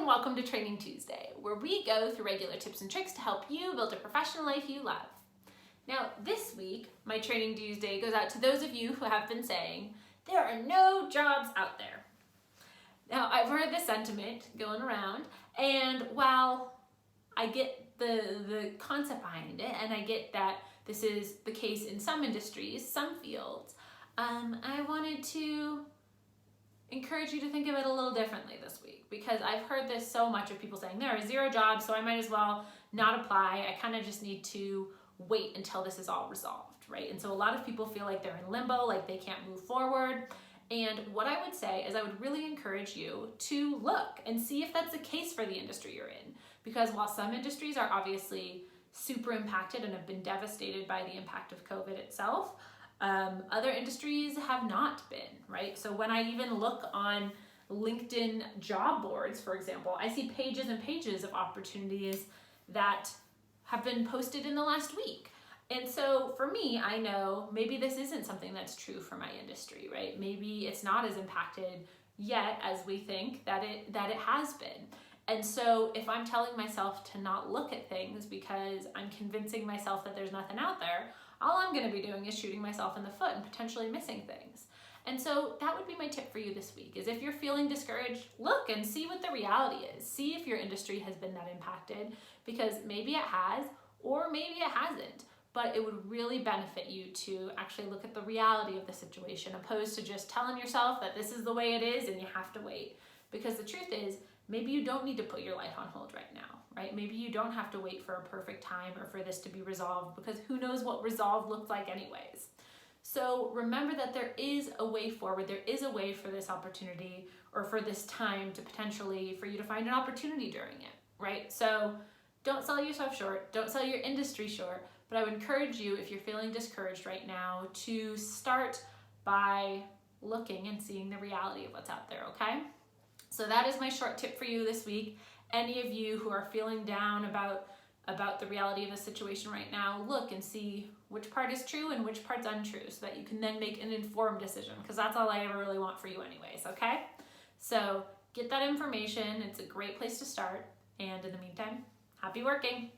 and welcome to Training Tuesday, where we go through regular tips and tricks to help you build a professional life you love. Now, this week, my Training Tuesday goes out to those of you who have been saying, there are no jobs out there. Now, I've heard this sentiment going around, and while I get the concept behind it, and I get that this is the case in some industries, some fields, I wanted to encourage you to think of it a little differently this week, because I've heard this so much of people saying there are zero jobs, so I might as well not apply. I kind of just need to wait until this is all resolved, right? And so a lot of people feel like they're in limbo, like they can't move forward. And what I would say is I would really encourage you to look and see if that's the case for the industry you're in. Because while some industries are obviously super impacted and have been devastated by the impact of COVID itself, other industries have not been, right? So when I even look on LinkedIn job boards, for example, I see pages and pages of opportunities that have been posted in the last week. And so for me, I know maybe this isn't something that's true for my industry, right? Maybe it's not as impacted yet as we think that it has been. And so if I'm telling myself to not look at things because I'm convincing myself that there's nothing out there, all I'm going to be doing is shooting myself in the foot and potentially missing things. And so that would be my tip for you this week, is if you're feeling discouraged, look and see what the reality is. See if your industry has been that impacted, because maybe it has, or maybe it hasn't. But it would really benefit you to actually look at the reality of the situation, opposed to just telling yourself that this is the way it is and you have to wait. Because the truth is, maybe you don't need to put your life on hold right now, right? Maybe you don't have to wait for a perfect time or for this to be resolved, because who knows what resolve looks like anyways. So remember that there is a way forward. There is a way for this opportunity, or for this time to potentially, for you to find an opportunity during it, right? So don't sell yourself short. Don't sell your industry short. But I would encourage you, if you're feeling discouraged right now, to start by looking and seeing the reality of what's out there, okay? So that is my short tip for you this week. Any of you who are feeling down about the reality of the situation right now, look and see which part is true and which part's untrue, so that you can then make an informed decision, because that's all I ever really want for you anyways, okay? So get that information. It's a great place to start. And in the meantime, happy working.